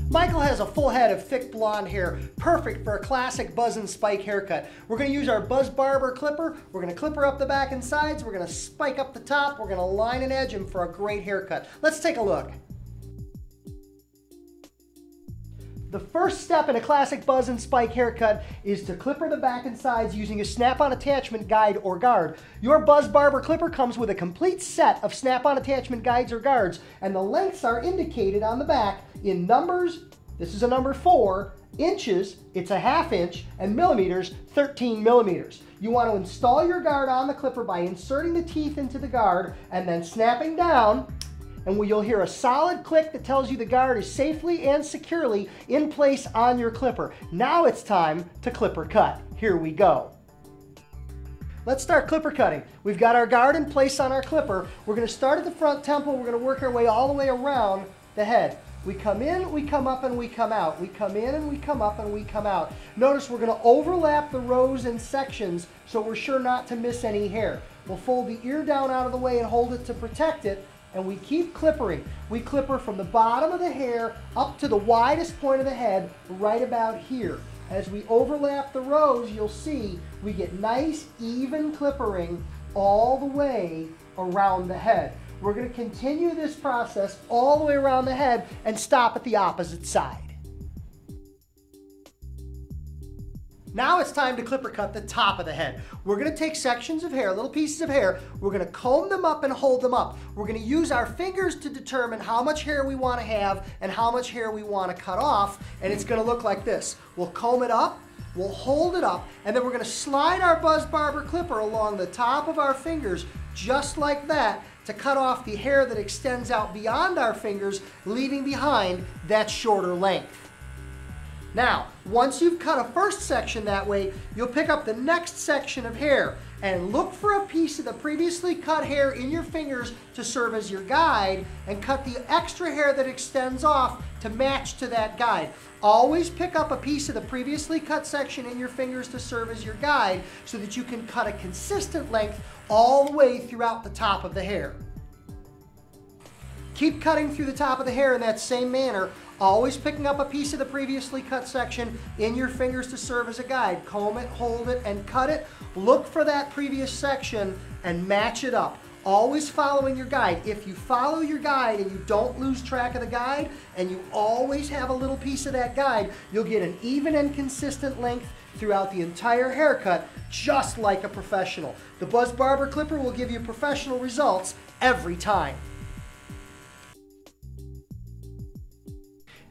Michael has a full head of thick blonde hair, perfect for a classic buzz and spike haircut. We're going to use our Buzz Barber clipper. We're going to clipper up the back and sides. We're going to spike up the top. We're going to line and edge him for a great haircut. Let's take a look. The first step in a classic buzz and spike haircut is to clipper the back and sides using a snap-on attachment guide or guard. Your Buzz Barber clipper comes with a complete set of snap-on attachment guides or guards, and the lengths are indicated on the back in numbers. This is a number 4, inches, it's a 1/2 inch, and millimeters, 13 millimeters. You want to install your guard on the clipper by inserting the teeth into the guard and then snapping down, and you'll hear a solid click that tells you the guard is safely and securely in place on your clipper. Now it's time to clipper cut. Here we go. Let's start clipper cutting. We've got our guard in place on our clipper. We're going to start at the front temple. We're going to work our way all the way around the head. We come in, we come up, and we come out. We come in and we come up and we come out. Notice we're going to overlap the rows and sections so we're sure not to miss any hair. We'll fold the ear down out of the way and hold it to protect it. And we keep clippering. We clipper from the bottom of the hair up to the widest point of the head, right about here. As we overlap the rows, you'll see we get nice, even clippering all the way around the head. We're going to continue this process all the way around the head and stop at the opposite side. Now it's time to clipper cut the top of the head. We're going to take sections of hair, little pieces of hair. We're going to comb them up and hold them up. We're going to use our fingers to determine how much hair we want to have and how much hair we want to cut off. And it's going to look like this. We'll comb it up, we'll hold it up, and then we're going to slide our Buzz Barber clipper along the top of our fingers, just like that, to cut off the hair that extends out beyond our fingers, leaving behind that shorter length. Now, once you've cut a first section that way, you'll pick up the next section of hair and look for a piece of the previously cut hair in your fingers to serve as your guide, and cut the extra hair that extends off to match to that guide. Always pick up a piece of the previously cut section in your fingers to serve as your guide so that you can cut a consistent length all the way throughout the top of the hair. Keep cutting through the top of the hair in that same manner, always picking up a piece of the previously cut section in your fingers to serve as a guide. Comb it, hold it, and cut it. Look for that previous section and match it up. Always following your guide. If you follow your guide and you don't lose track of the guide, and you always have a little piece of that guide, you'll get an even and consistent length throughout the entire haircut, just like a professional. The Buzz Barber clipper will give you professional results every time.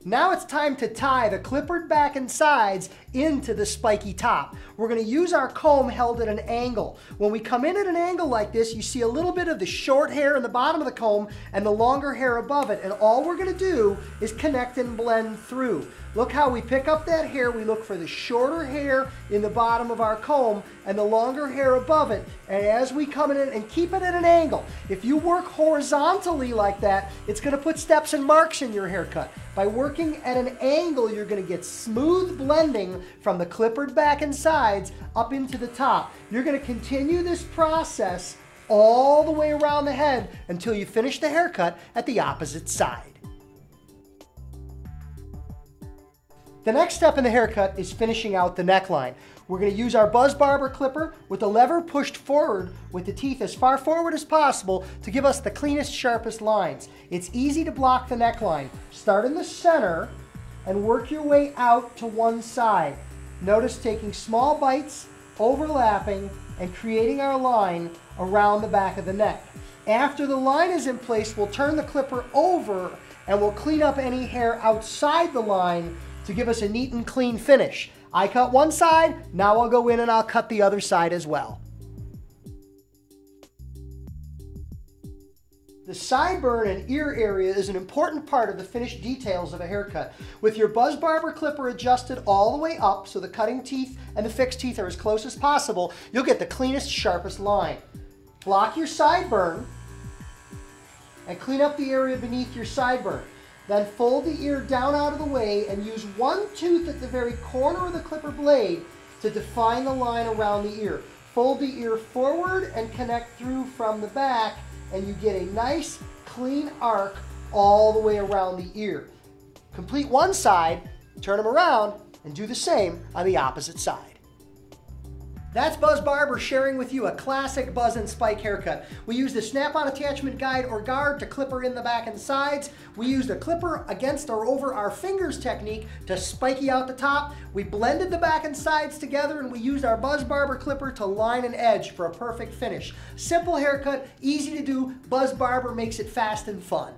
Now it's time to tie the clippered back and sides into the spiky top. We're going to use our comb held at an angle. When we come in at an angle like this, you see a little bit of the short hair in the bottom of the comb and the longer hair above it. And all we're going to do is connect and blend through. Look how we pick up that hair. We look for the shorter hair in the bottom of our comb and the longer hair above it. And as we come in and keep it at an angle, if you work horizontally like that, it's going to put steps and marks in your haircut. By working at an angle, you're going to get smooth blending from the clippered back and sides up into the top. You're going to continue this process all the way around the head until you finish the haircut at the opposite side. The next step in the haircut is finishing out the neckline. We're going to use our Buzz Barber clipper with the lever pushed forward with the teeth as far forward as possible to give us the cleanest, sharpest lines. It's easy to block the neckline. Start in the center and work your way out to one side. Notice taking small bites, overlapping, and creating our line around the back of the neck. After the line is in place, we'll turn the clipper over and we'll clean up any hair outside the line to give us a neat and clean finish. I cut one side, now I'll go in and I'll cut the other side as well. The sideburn and ear area is an important part of the finished details of a haircut. With your Buzz Barber clipper adjusted all the way up so the cutting teeth and the fixed teeth are as close as possible, you'll get the cleanest, sharpest line. Block your sideburn and clean up the area beneath your sideburn. Then fold the ear down out of the way and use one tooth at the very corner of the clipper blade to define the line around the ear. Fold the ear forward and connect through from the back, and you get a nice clean arc all the way around the ear. Complete one side, turn them around, and do the same on the opposite side. That's Buzz Barber sharing with you a classic buzz and spike haircut. We used a snap-on attachment guide or guard to clipper in the back and sides. We used a clipper against or over our fingers technique to spiky out the top. We blended the back and sides together, and we used our Buzz Barber clipper to line an edge for a perfect finish. Simple haircut, easy to do. Buzz Barber makes it fast and fun.